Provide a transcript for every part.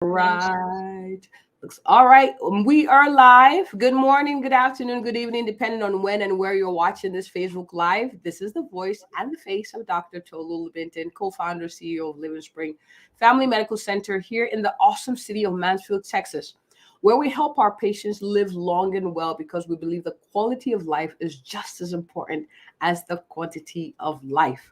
Right. Looks all right. We are live. Good morning, good afternoon, good evening, depending on when and where you're watching this Facebook Live. This is the voice and the face of Dr. Tolu Binton, co-founder, CEO of Living Spring Family Medical Center here in the awesome city of Mansfield, Texas, where we help our patients live long and well because we believe the quality of life is just as important as the quantity of life.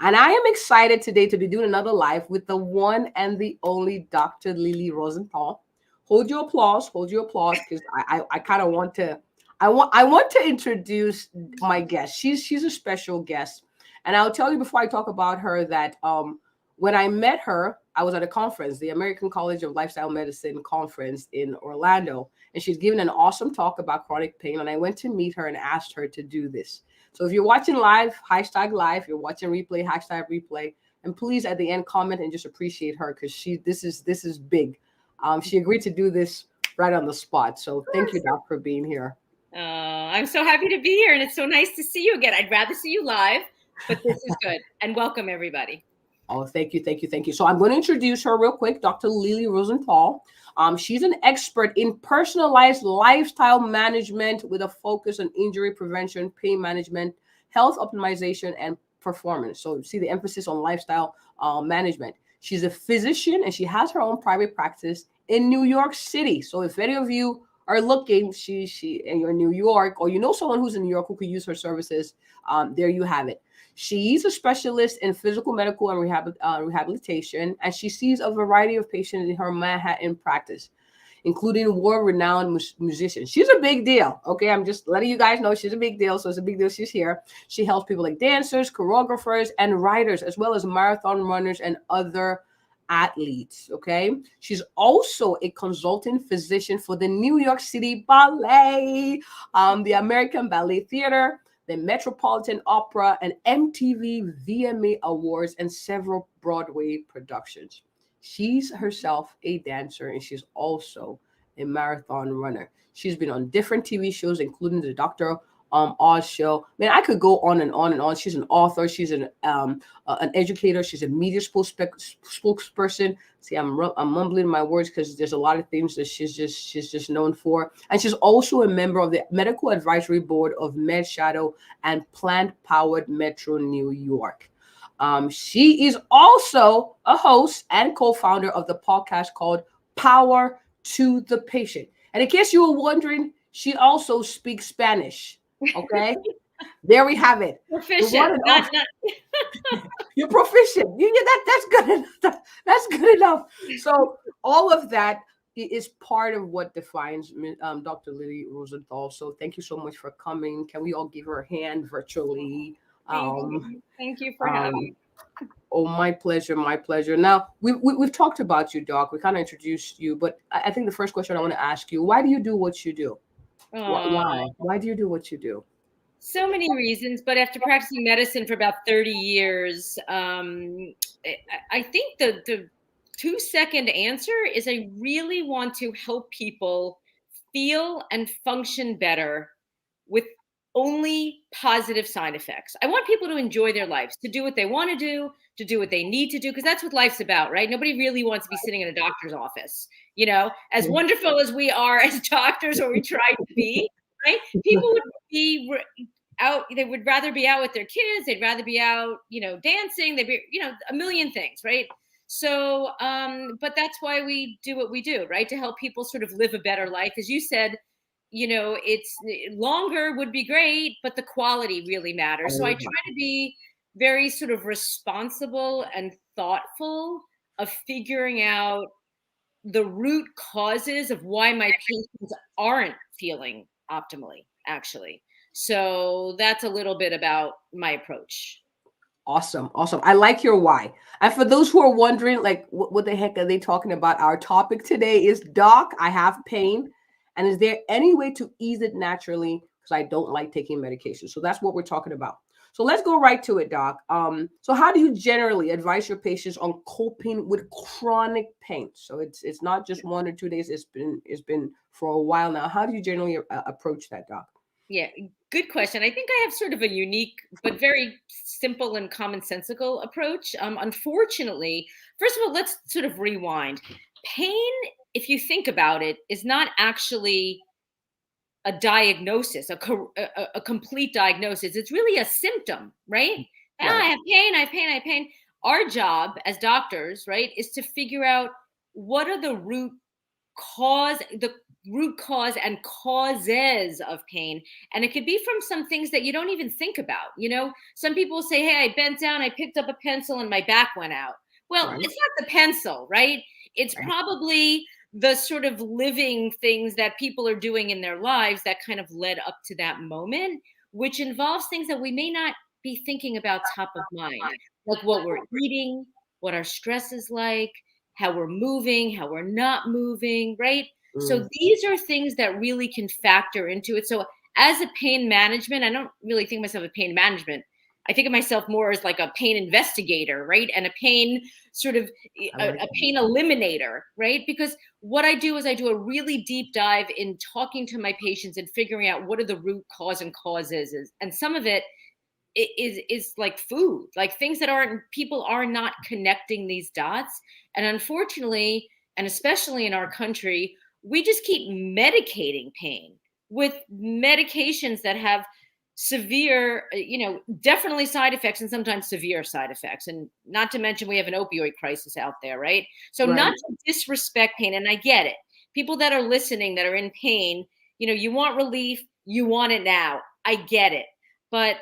And I am excited today to be doing another live with the one and the only Dr. Lilie Rosenthal. Hold your applause, because I kind of want to I want to introduce my guest. She's a special guest, and I'll tell you before I talk about her that when I met her, I was at a conference, the American College of Lifestyle Medicine conference in Orlando, and she's giving an awesome talk about chronic pain. And I went to meet her and asked her to do this. So if you're watching live, hashtag live. If you're watching replay, hashtag replay. And please, at the end, comment and just appreciate her, because this is big. She agreed to do this right on the spot. So thank you, Doc, for being here. I'm so happy to be here, and it's so nice to see you again. I'd rather see you live, but this is good. And welcome, everybody. Oh, thank you. So I'm going to introduce her real quick, Dr. Lilie Rosenthal. She's an expert in personalized lifestyle management with a focus on injury prevention, pain management, health optimization, and performance. So see the emphasis on lifestyle management. She's a physician, and she has her own private practice in New York City. So if any of you are looking, and you're in New York, or you know someone who's in New York who could use her services, there you have it. She's a specialist in physical, medical, and rehabilitation, and she sees a variety of patients in her Manhattan practice, including world-renowned musicians. She's a big deal, okay? I'm just letting you guys know she's a big deal, so it's a big deal she's here. She helps people like dancers, choreographers, and writers, as well as marathon runners and other athletes, okay? She's also a consulting physician for the New York City Ballet, the American Ballet Theatre, the Metropolitan Opera, and MTV VMA Awards, and several Broadway productions. She's herself a dancer, and she's also a marathon runner. She's been on different TV shows, including the Dr. Oz show. Man, I could go on and on and on. She's an author. She's an educator. She's a media spokesperson. See, I'm mumbling my words because there's a lot of things that she's just known for. And she's also a member of the medical advisory board of MedShadow and Plant Powered Metro New York. She is also a host and co-founder of the podcast called Power to the Patient. And in case you were wondering, she also speaks Spanish. Okay, there we have it. Proficient. You're proficient. That's good enough. That's good enough. So all of that is part of what defines Dr. Lilie Rosenthal. So thank you so much for coming. Can we all give her a hand virtually? Thank you for having me. Oh, my pleasure, my pleasure. Now, we've talked about you, Doc. We kind of introduced you, but I think the first question I want to ask you, why do you do what you do? Why? Why do you do what you do? So many reasons, but after practicing medicine for about 30 years, I think the 2-second answer is I really want to help people feel and function better with only positive side effects. I want people to enjoy their lives, to do what they want to do what they need to do, because that's what life's about, right? Nobody really wants to be sitting in a doctor's office, as wonderful as we are as doctors, or we try to be, right? People would be out, they would rather be out with their kids, they'd rather be out, dancing, they'd be, a million things, right? So, but that's why we do what we do, right? To help people sort of live a better life. As you said, it's longer would be great, but the quality really matters. So I try to be very sort of responsible and thoughtful of figuring out the root causes of why my patients aren't feeling optimally, actually. So that's a little bit about my approach. Awesome. I like your why. And for those who are wondering, like, what the heck are they talking about? Our topic today is, Doc, I have pain. And is there any way to ease it naturally? Because I don't like taking medication. So that's what we're talking about. So let's go right to it, Doc. So how do you generally advise your patients on coping with chronic pain? So it's not just 1 or 2 days. It's been for a while now. How do you generally approach that, Doc? Yeah, good question. I think I have sort of a unique but very simple and commonsensical approach. Unfortunately, first of all, let's sort of rewind. pain, if you think about it, is not actually a diagnosis, a complete diagnosis. It's really a symptom, right? Right. I have pain, I have pain, I have pain. Our job as doctors, right, is to figure out what are the root cause and causes of pain. And it could be from some things that you don't even think about. Some people say, hey, I bent down, I picked up a pencil and my back went out. Well, Right. it's not the pencil, right? It's Right. probably the sort of living things that people are doing in their lives that kind of led up to that moment, which involves things that we may not be thinking about top of mind, like what we're eating, what our stress is like, how we're moving, how we're not moving, right? So these are things that really can factor into it. So as a pain management, I don't really think of myself as pain management. I think of myself more as like a pain investigator, right? And a pain sort of a pain eliminator, right? Because what I do is I do a really deep dive in talking to my patients and figuring out what are the root cause and causes. And some of it is like food, like things that people are not connecting these dots. And unfortunately, and especially in our country, we just keep medicating pain with medications that have severe, definitely side effects and sometimes severe side effects. And not to mention we have an opioid crisis out there, right? So not to disrespect pain, and I get it. People that are listening that are in pain, you want relief, you want it now. I get it. But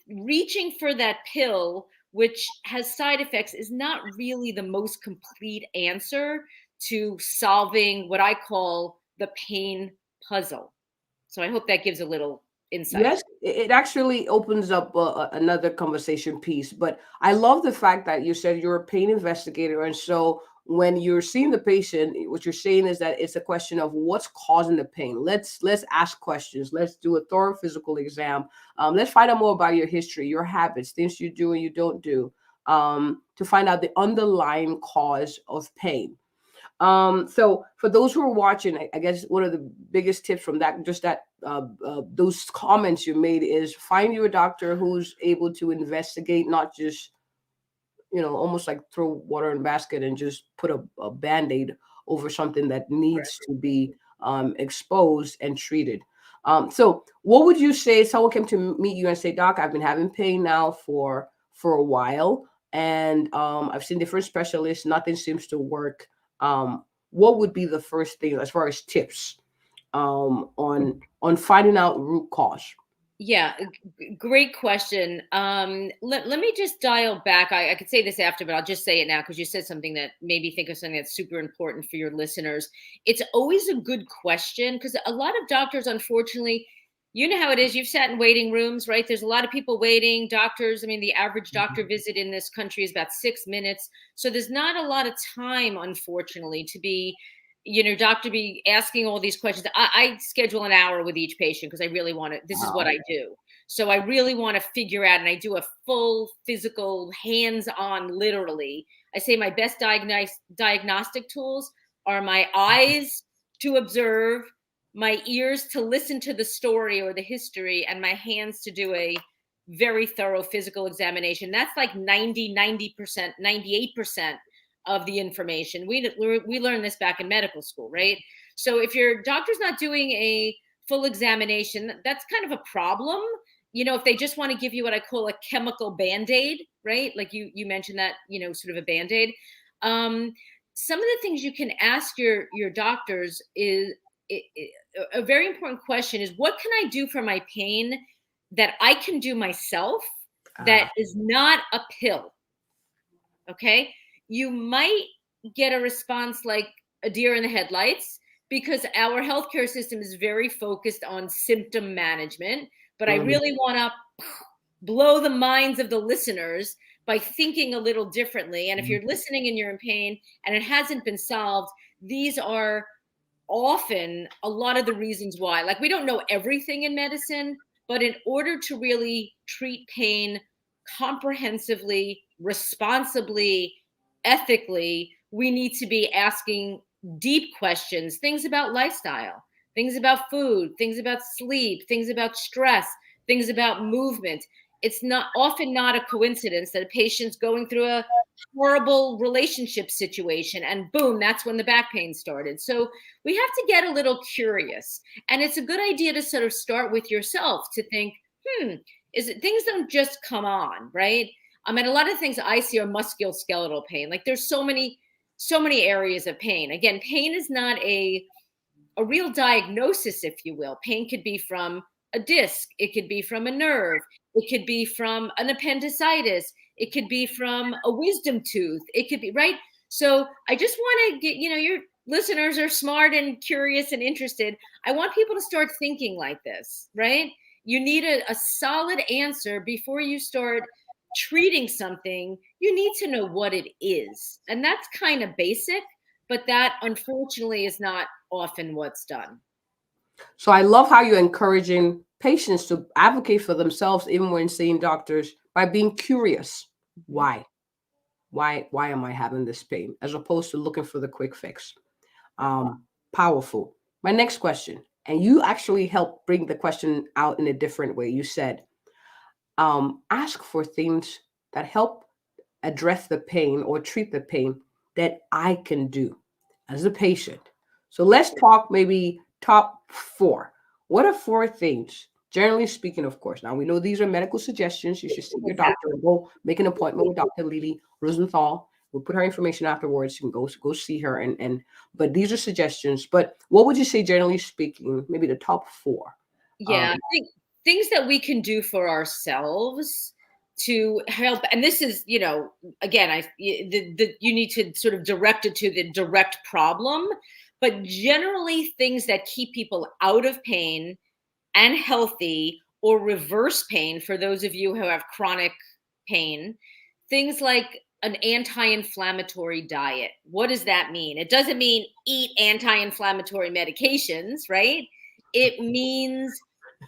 reaching for that pill, which has side effects, is not really the most complete answer to solving what I call the pain puzzle. So I hope that gives a little insight. Yes, it actually opens up another conversation piece. But I love the fact that you said you're a pain investigator. And so when you're seeing the patient, what you're saying is that it's a question of what's causing the pain. Let's ask questions. Let's do a thorough physical exam. Let's find out more about your history, your habits, things you do and you don't do, to find out the underlying cause of pain. So for those who are watching, I guess one of the biggest tips from that, just that those comments you made, is find you a doctor who's able to investigate, not just, almost like throw water in a basket and just put a Band-Aid over something that needs to be exposed and treated. So what would you say if someone came to meet you and say, Doc, I've been having pain now for a while, and I've seen different specialists, nothing seems to work. What would be the first thing as far as tips on finding out root cause? Yeah, great question. Let me just dial back. I could say this after, but I'll just say it now because you said something that made me think of something that's super important for your listeners. It's always a good question because a lot of doctors, unfortunately, you know how it is. You've sat in waiting rooms, right? There's a lot of people waiting. Doctors, I mean, the average doctor visit in this country is about 6 minutes. So there's not a lot of time, unfortunately, to be doctor be asking all these questions. I schedule an hour with each patient because I really want to, this is what I do. So I really want to figure out, and I do a full physical, hands-on, literally. I say my best diagnostic tools are my eyes to observe, my ears to listen to the story or the history, and my hands to do a very thorough physical examination. That's like 90%, 98% of the information. We learned this back in medical school, right? So if your doctor's not doing a full examination, that's kind of a problem. If they just want to give you what I call a chemical Band-Aid, right? Like you mentioned that, sort of a Band-Aid. Some of the things you can ask your doctors is a very important question is, what can I do for my pain that I can do myself that is not a pill? Okay. You might get a response like a deer in the headlights because our healthcare system is very focused on symptom management. But I really want to blow the minds of the listeners by thinking a little differently. And if you're listening and you're in pain and it hasn't been solved, these are often a lot of the reasons why. Like, we don't know everything in medicine, but in order to really treat pain comprehensively, responsibly, ethically, we need to be asking deep questions, things about lifestyle, things about food, things about sleep, things about stress, things about movement. it's not often not a coincidence that a patient's going through a horrible relationship situation and boom, that's when the back pain started. So we have to get a little curious. And it's a good idea to sort of start with yourself to think, is it, things don't just come on, right? I mean, a lot of things I see are musculoskeletal pain. Like there's so many areas of pain. Again, pain is not a real diagnosis, if you will. Pain could be from a disc, it could be from a nerve, it could be from an appendicitis, it could be from a wisdom tooth, it could be, right? So I just want to get, your listeners are smart and curious and interested. I want people to start thinking like this, right? You need a solid answer before you start treating something. You need to know what it is. And that's kind of basic, but that unfortunately is not often what's done. So I love how you're encouraging patients to advocate for themselves, even when seeing doctors, by being curious. Why? Why am I having this pain? As opposed to looking for the quick fix. Powerful. My next question, and you actually helped bring the question out in a different way. You said, ask for things that help address the pain or treat the pain that I can do as a patient. So let's talk maybe top 4. What are 4 things, generally speaking, of course? Now we know these are medical suggestions. You should see your doctor and go make an appointment with Dr. Lilie Rosenthal. We'll put her information afterwards. You can go see her. But these are suggestions. But what would you say, generally speaking, maybe the top 4? Yeah, I think things that we can do for ourselves to help, and this is, again, you need to sort of direct it to the direct problem, but generally things that keep people out of pain and healthy, or reverse pain for those of you who have chronic pain, things like an anti-inflammatory diet. What does that mean? It doesn't mean eat anti-inflammatory medications, right? It means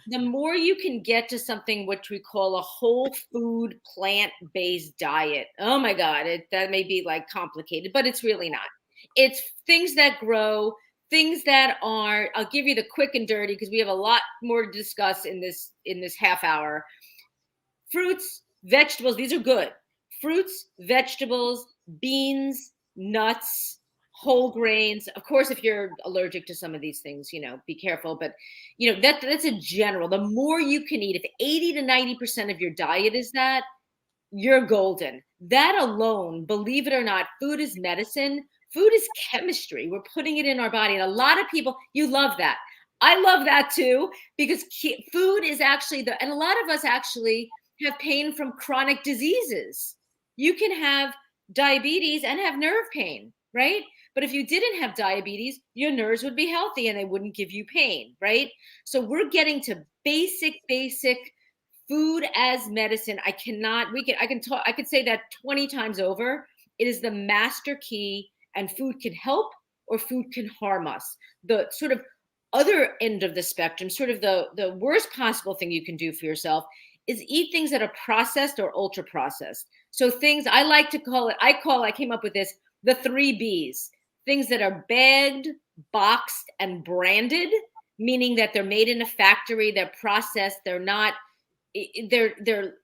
the more you can get to something which we call a whole food plant-based diet. Oh my God, that may be like complicated, but it's really not. It's things that grow, things that are, I'll give you the quick and dirty because we have a lot more to discuss in this half hour. Fruits, vegetables, these are good. Fruits, vegetables, beans, nuts, whole grains. Of course, if you're allergic to some of these things, be careful. But, that's a general. The more you can eat, if 80 to 90% of your diet is that, you're golden. That alone, believe it or not, food is medicine. Food is chemistry. We're putting it in our body. And a lot of people, you love that. I love that too, because food is actually and a lot of us actually have pain from chronic diseases. You can have diabetes and have nerve pain, right? But if you didn't have diabetes, your nerves would be healthy and they wouldn't give you pain, right? So we're getting to basic food as medicine. I could say that 20 times over. It is the master key, and food can help or food can harm us. The sort of other end of the spectrum, sort of the worst possible thing you can do for yourself, is eat things that are processed or ultra processed. So things I like to call it, I came up with this, the 3 Bs. Things that are bagged, boxed, and branded, meaning that they're made in a factory, they're processed, they're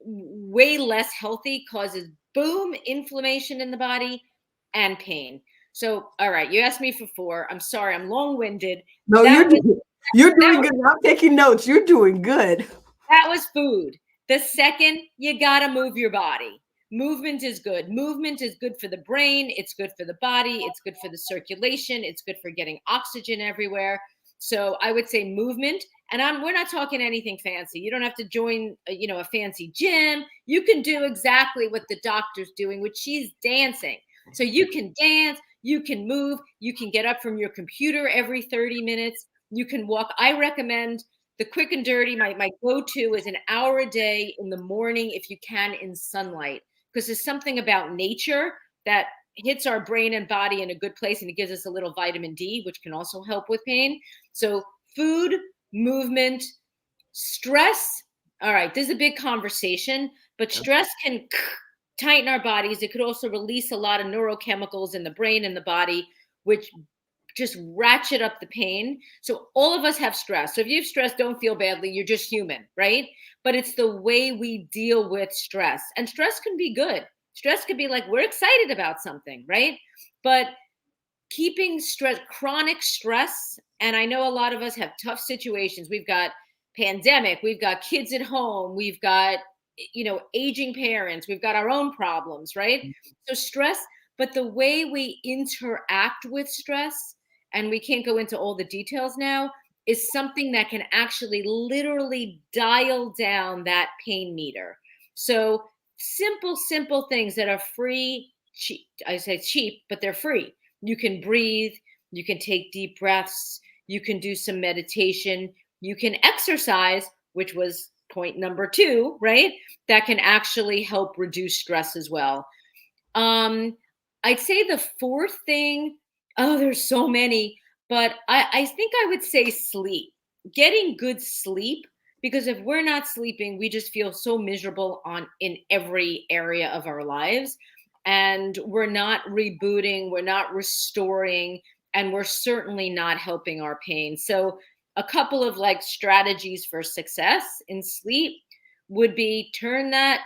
way less healthy, causes boom, inflammation in the body and pain. So, all right, you asked me for 4. I'm sorry, I'm long-winded. No, you're doing good. I'm taking notes. You're doing good. That was food. The second, you got to move your body. Movement is good. Movement is good for the brain. It's good for the body. It's good for the circulation. It's good for getting oxygen everywhere. So I would say movement. And we're not talking anything fancy. You don't have to join, a fancy gym. You can do exactly what the doctor's doing, which she's dancing. So you can dance, you can move, you can get up from your computer every 30 minutes. You can walk. I recommend the quick and dirty. My go-to is an hour a day in the morning, if you can, in sunlight, because there's something about nature that hits our brain and body in a good place, and it gives us a little vitamin D, which can also help with pain. So food, movement, stress. All right, this is a big conversation, but stress can tighten our bodies. It could also release a lot of neurochemicals in the brain and the body, which just ratchet up the pain. So all of us have stress. So if you have stress, don't feel badly. You're just human, right? But it's the way we deal with stress. And stress can be good. Stress could be like, we're excited about something, right? But keeping stress, chronic stress, and I know a lot of us have tough situations. We've got pandemic, we've got kids at home, we've got, aging parents, we've got our own problems, right? So stress, but the way we interact with stress, and we can't go into all the details now, is something that can actually literally dial down that pain meter. So simple things that are free, cheap. I say cheap, but they're free. You can breathe, you can take deep breaths, you can do some meditation, you can exercise, which was point number 2, right? That can actually help reduce stress as well. I'd say the 4th thing, there's so many, but I think I would say sleep. Getting good sleep, because if we're not sleeping, we just feel so miserable in every area of our lives. And we're not rebooting, we're not restoring, and we're certainly not helping our pain. So a couple of strategies for success in sleep would be turn that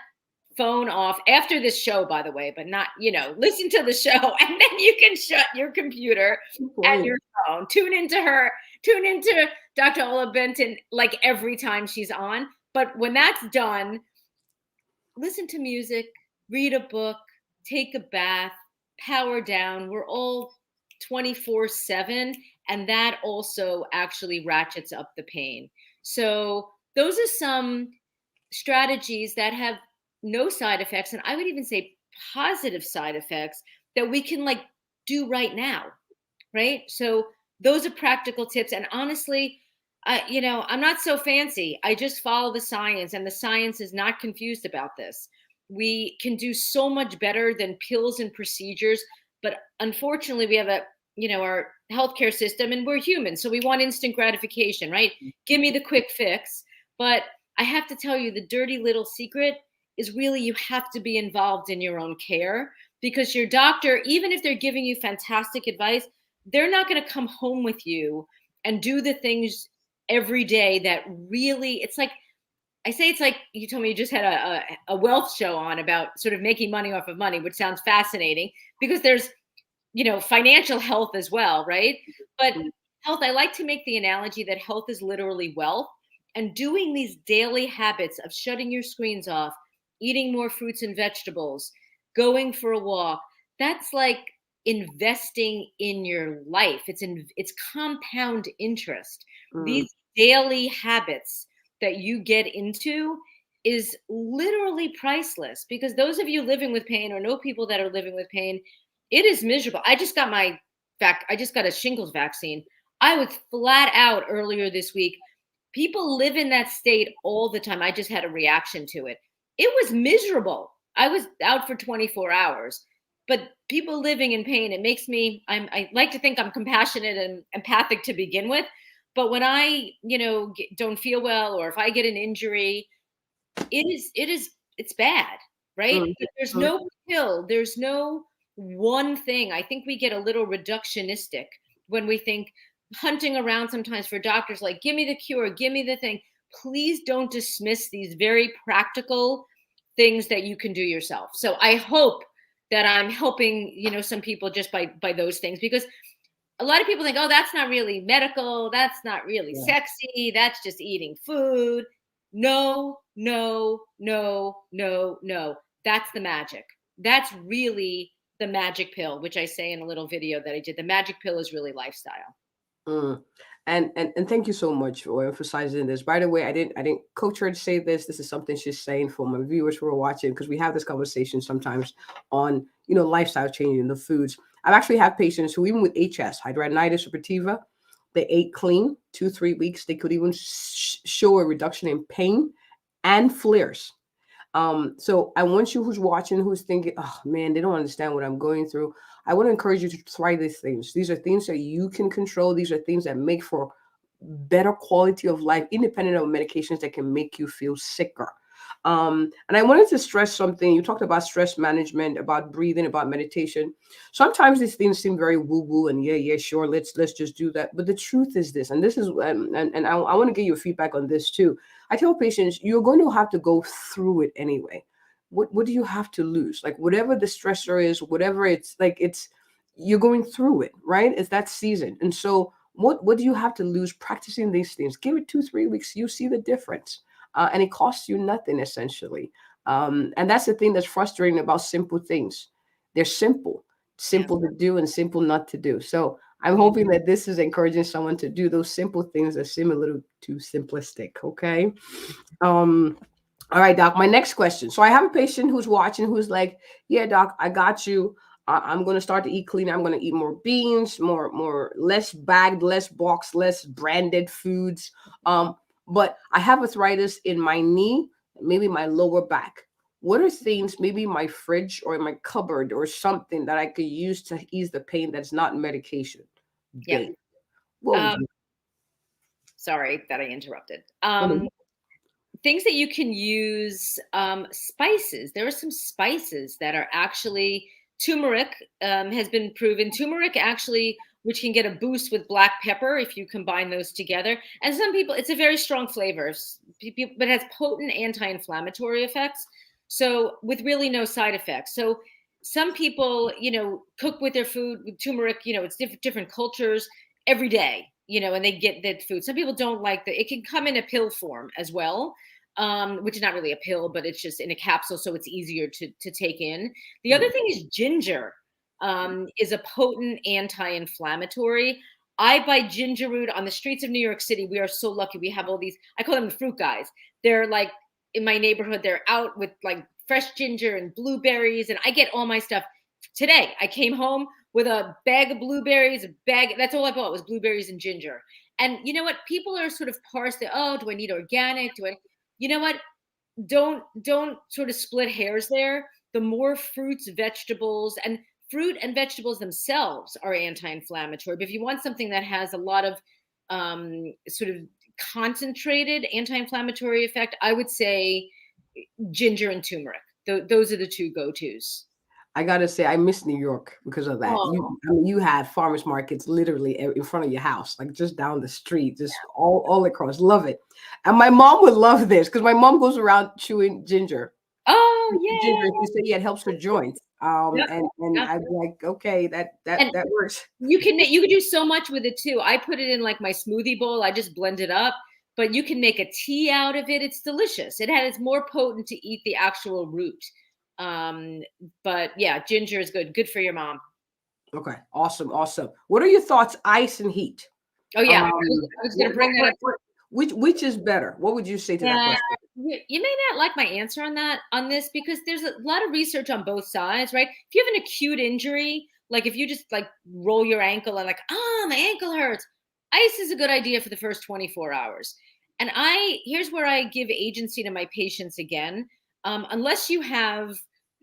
phone off after this show, by the way, but not, listen to the show and then you can shut your computer and your phone. Tune into Dr. Ola Benton every time she's on. But when that's done, listen to music, read a book, take a bath, power down. We're all 24/7, and that also actually ratchets up the pain. So those are some strategies that have no side effects, and I would even say positive side effects that we can do right now, right? So those are practical tips. And honestly, I'm not so fancy. I just follow the science, and the science is not confused about this. We can do so much better than pills and procedures, but unfortunately, we have our healthcare system, and we're human, so we want instant gratification, right? Give me the quick fix. But I have to tell you, the dirty little secret is really you have to be involved in your own care, because your doctor, even if they're giving you fantastic advice, they're not going to come home with you and do the things every day that really, it's like you told me you just had a wealth show on about sort of making money off of money, which sounds fascinating because there's, financial health as well, right? But health, I like to make the analogy that health is literally wealth, and doing these daily habits of shutting your screens off, eating more fruits and vegetables, going for a walk, that's like investing in your life. It's compound interest. These daily habits that you get into is literally priceless, because those of you living with pain or know people that are living with pain, it is miserable. I just got a shingles vaccine. I was flat out earlier this week. People live in that state all the time. I just had a reaction to it. It was miserable. I was out for 24 hours. But people living in pain, it makes me, I like to think I'm compassionate and empathic to begin with. But when I, don't feel well, or if I get an injury, it's bad, right? But there's no pill. There's no one thing. I think we get a little reductionistic when we think, hunting around sometimes for doctors, like, give me the cure, give me the thing. Please don't dismiss these very practical things that you can do yourself. So I hope that I'm helping, some people just by those things, because a lot of people think, oh, that's not really medical. That's not really sexy. That's just eating food. No. That's the magic. That's really the magic pill, which I say in a little video that I did. The magic pill is really lifestyle. And thank you so much for emphasizing this. By the way, I didn't coach her to say this. This is something she's saying for my viewers who are watching, because we have this conversation sometimes on lifestyle changing the foods. I've actually had patients who, even with HS, hidradenitis suppurativa, they ate clean 2-3 weeks. They could even show a reduction in pain and flares. So I want you who's watching, who's thinking, oh man, they don't understand what I'm going through. I want to encourage you to try these things. These are things that you can control. These are things that make for better quality of life, independent of medications that can make you feel sicker. And I wanted to stress something. You talked about stress management, about breathing, about meditation. Sometimes these things seem very woo-woo and yeah, sure, let's just do that. But the truth is this, and this is, and I want to get your feedback on this too. I tell patients, you're going to have to go through it anyway. What do you have to lose? Like whatever the stressor is, whatever it's like, you're going through it, right? It's that season. And so what do you have to lose practicing these things? Give it 2-3 weeks. You see the difference. And it costs you nothing essentially. And that's the thing that's frustrating about simple things. They're simple to do and simple not to do. So I'm hoping that this is encouraging someone to do those simple things that seem a little too simplistic. Okay. All right, doc, my next question. So I have a patient who's watching who's like, yeah, doc, I got you. I'm going to start to eat clean. I'm going to eat more beans, less bagged, less boxed, less branded foods. But I have arthritis in my knee, maybe my lower back. What are things, maybe my fridge or my cupboard or something that I could use to ease the pain that's not medication? Yeah. Sorry that I interrupted. Things that you can use, spices. There are some spices that are actually, turmeric has been proven. Turmeric actually, which can get a boost with black pepper if you combine those together. And some people, it's a very strong flavor, but it has potent anti-inflammatory effects. So with really no side effects. So some people, cook with their food with turmeric, it's different cultures every day, and they get that food. Some people don't like it can come in a pill form as well. Which is not really a pill, but it's just in a capsule, so it's easier to take in. The other thing is ginger. Is a potent anti-inflammatory. I buy ginger root on the streets of New York City. We are so lucky. We have all these, I call them the fruit guys. They're like in my neighborhood, they're out with like fresh ginger and blueberries. And I get all my stuff today. I came home with a bag of blueberries, that's all I bought was blueberries and ginger. And you know what? People are sort of parsed, oh, do I need organic? You know what? Don't sort of split hairs there. The more fruits, vegetables, and fruit and vegetables themselves are anti-inflammatory. But if you want something that has a lot of sort of concentrated anti-inflammatory effect, I would say ginger and turmeric. Those are the two go-tos. I gotta say, I miss New York because of that. You had farmers markets literally in front of your house, like just down the street, just all across. Love it. And my mom would love this because my mom goes around chewing ginger. Oh yeah. Ginger, she said, yeah, it helps her joints. And I'm like, okay, that works. You can do so much with it too. I put it in like my smoothie bowl. I just blend it up. But you can make a tea out of it. It's delicious. It's more potent to eat the actual root. But yeah, ginger is good for your mom. Okay, awesome. What are your thoughts, ice and heat? Oh yeah, I was gonna bring that up. Which is better? What would you say to that question? You may not like my answer on this because there's a lot of research on both sides, right? If you have an acute injury, like if you just like roll your ankle and like, my ankle hurts, ice is a good idea for the first 24 hours. And here's where I give agency to my patients again. Unless you have,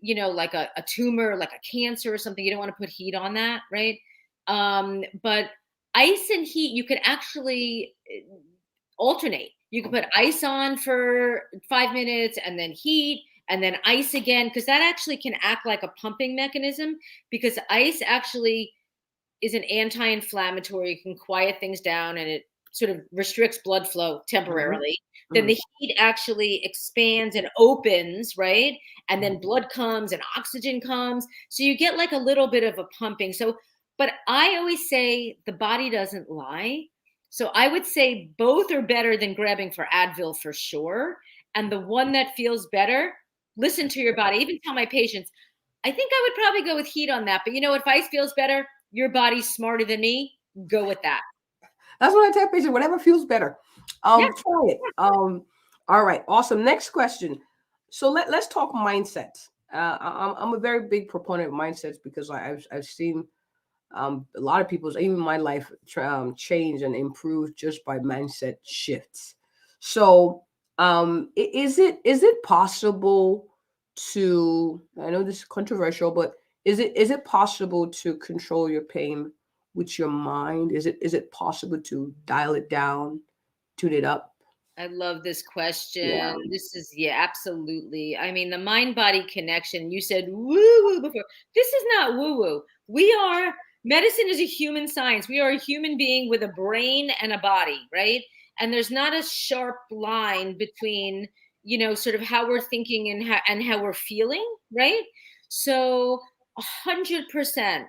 like a tumor, like a cancer or something, you don't want to put heat on that, right? But ice and heat, you could actually alternate. You can put ice on for 5 minutes and then heat and then ice again, because that actually can act like a pumping mechanism, because ice actually is an anti-inflammatory. It can quiet things down and it sort of restricts blood flow temporarily. Then the heat actually expands and opens, right? And then blood comes and oxygen comes. So you get like a little bit of a pumping. So, but I always say the body doesn't lie. So I would say both are better than grabbing for Advil for sure. And the one that feels better, listen to your body. Even tell my patients, I think I would probably go with heat on that. But if ice feels better, your body's smarter than me, go with that. That's what I tell patients, whatever feels better. Try it. All right, awesome. Next question. So let's talk mindsets. I'm a very big proponent of mindsets because I've seen a lot of people's, even my life, change and improve just by mindset shifts. So is it possible to, I know this is controversial, but is it possible to control your pain with your mind? Is it possible to dial it down, tune it up? I love this question. Yeah. This is, yeah, absolutely. I mean, the mind body connection, you said woo woo before. This is not woo woo. Medicine is a human science. We are a human being with a brain and a body, right? And there's not a sharp line between, sort of how we're thinking and how we're feeling, right? So 100%.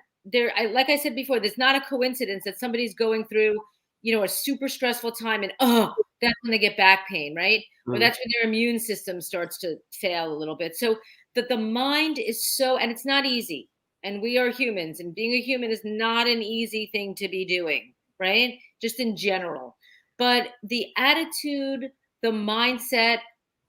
Like I said before, there's not a coincidence that somebody's going through, a super stressful time and that's when they get back pain, right? Or Mm. that's when their immune system starts to fail a little bit. So that the mind is and it's not easy. And we are humans, and being a human is not an easy thing to be doing, right? Just in general. But the attitude, the mindset,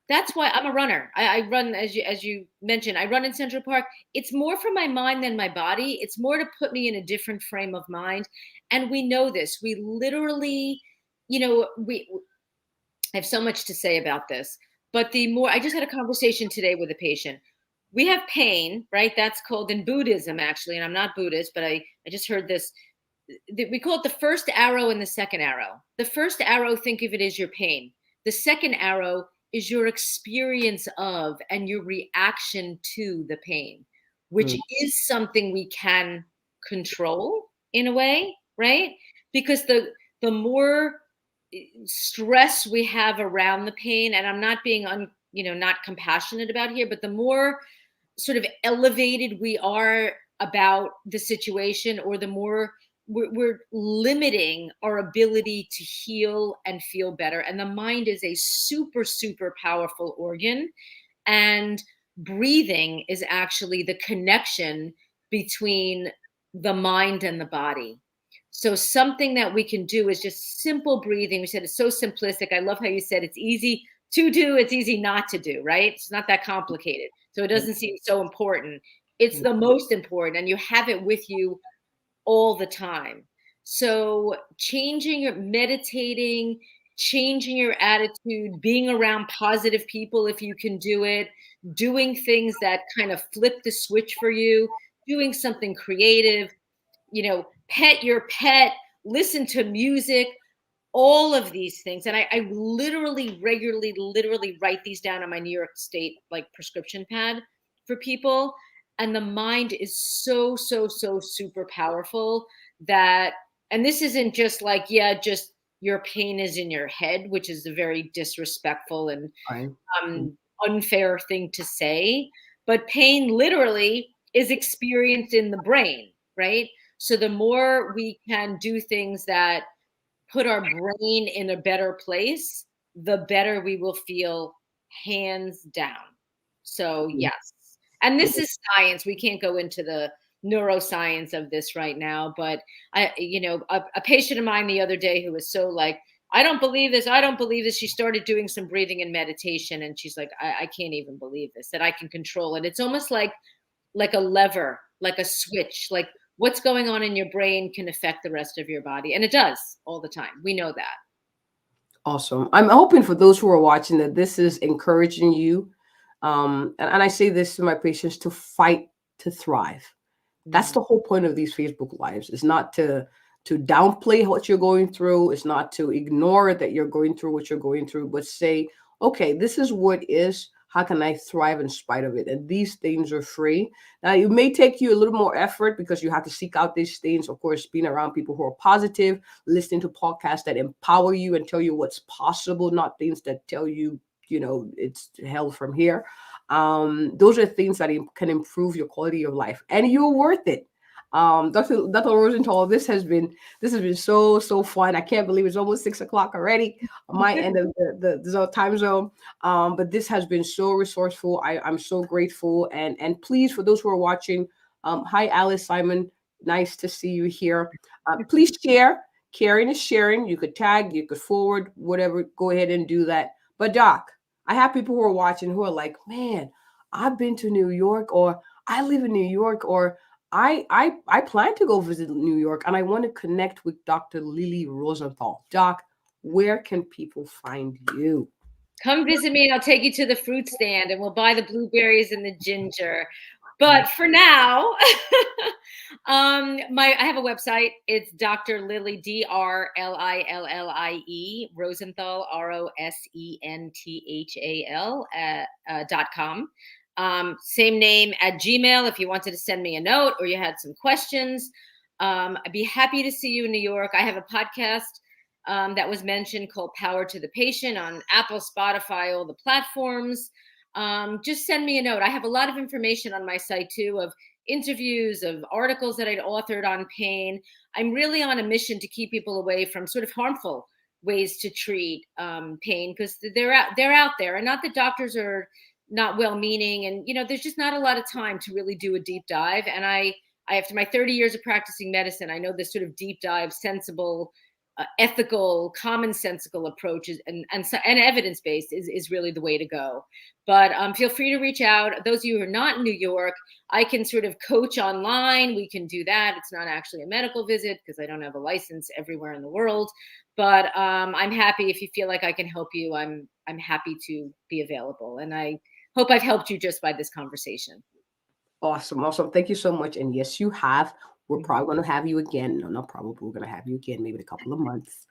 that's why I'm a runner. I run, as you mentioned, I run in Central Park. It's more for my mind than my body. It's more to put me in a different frame of mind. And we know this. We literally, we I have so much to say about this. But I just had a conversation today with a patient. We have pain, right? That's called in Buddhism, actually, and I'm not Buddhist, but I just heard this. We call it the first arrow and the second arrow. The first arrow, think of it as your pain. The second arrow is your experience of and your reaction to the pain, which Mm. is something we can control in a way, right? Because the more stress we have around the pain, and I'm not being not compassionate about here, but the more sort of elevated we are about the situation, or the more we're limiting our ability to heal and feel better. And the mind is a super, super powerful organ. And breathing is actually the connection between the mind and the body. So something that we can do is just simple breathing. We said it's so simplistic. I love how you said it's easy to do, it's easy not to do, right? It's not that complicated. So it doesn't seem so important. It's the most important, and you have it with you all the time. So meditating, changing your attitude, being around positive people if you can do it, doing things that kind of flip the switch for you, doing something creative, pet your pet, listen to music, all of these things. And I literally regularly literally write these down on my New York State prescription pad for people. And the mind is so, so, so super powerful that, and this isn't just just your pain is in your head, which is a very disrespectful and Right. unfair thing to say, but pain literally is experienced in the brain, right? So the more we can do things that put our brain in a better place, the better we will feel, hands down. So Mm. yes. And this is science. We can't go into the neuroscience of this right now, but a patient of mine the other day who was so like, I don't believe this. I don't believe this. She started doing some breathing and meditation, and she's like, I can't even believe this, that I can control it. It's almost like a lever, like a switch, like what's going on in your brain can affect the rest of your body. And it does all the time. We know that. Awesome. I'm hoping for those who are watching that this is encouraging you. And I say this to my patients, to fight to thrive. That's the whole point of these Facebook lives. It's not to downplay what you're going through. It's not to ignore that you're going through what you're going through, but say, okay, this is what is. How can I thrive in spite of it? And these things are free. Now, it may take you a little more effort because you have to seek out these things. Of course, being around people who are positive, listening to podcasts that empower you and tell you what's possible, not things that tell you, it's hell from here. Those are things that can improve your quality of life, and you're worth it. Dr. Rosenthal, this has been so fun. I can't believe it's almost 6 o'clock already on my end of the time zone. But this has been so resourceful. I'm so grateful. And please, for those who are watching, hi Alice Simon, nice to see you here. Please share. Caring is sharing. You could tag, you could forward, whatever. Go ahead and do that. But Doc, I have people who are watching who are like, man, I've been to New York, or I live in New York, or I plan to go visit New York, and I want to connect with Dr. Lilie Rosenthal. Doc, where can people find you? Come visit me and I'll take you to the fruit stand and we'll buy the blueberries and the ginger. But for now, I have a website. It's Dr. Lillie, DRLILLIE Rosenthal, ROSENTHAL .com. Same name at Gmail if you wanted to send me a note or you had some questions. I'd be happy to see you in New York. I have a podcast that was mentioned called Power to the Patient on Apple, Spotify, all the platforms. Just send me a note. I have a lot of information on my site too of interviews, of articles that I'd authored on pain. I'm really on a mission to keep people away from sort of harmful ways to treat pain, because they're out there, and not that doctors are not well-meaning, and there's just not a lot of time to really do a deep dive. And I after my 30 years of practicing medicine, I know this sort of deep dive, sensible, ethical, commonsensical approaches and evidence-based is really the way to go. But feel free to reach out. Those of you who are not in New York, I can sort of coach online. We can do that. It's not actually a medical visit because I don't have a license everywhere in the world. But I'm happy if you feel like I can help you. I'm happy to be available. And I hope I've helped you just by this conversation. Awesome. Thank you so much. And yes, you have. We're probably going to have you again. No, not probably. We're going to have you again maybe in a couple of months.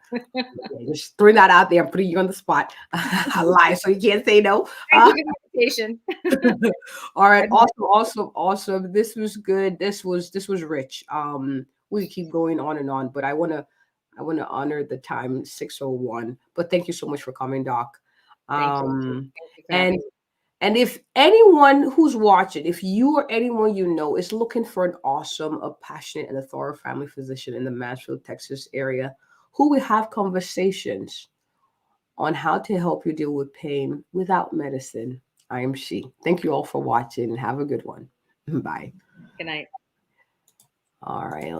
Just throwing that out there. I'm putting you on the spot. I lie, so you can't say no. Thank you for the invitation. All right. Awesome. This was good. This was rich. We keep going on and on, but I want to honor the time, 6:01. But thank you so much for coming, Doc. Thank you. And if anyone who's watching, if you or anyone you know is looking for an awesome, a passionate, and a thorough family physician in the Mansfield, Texas area, who will have conversations on how to help you deal with pain without medicine, I am she. Thank you all for watching and have a good one. Bye. Good night. All right.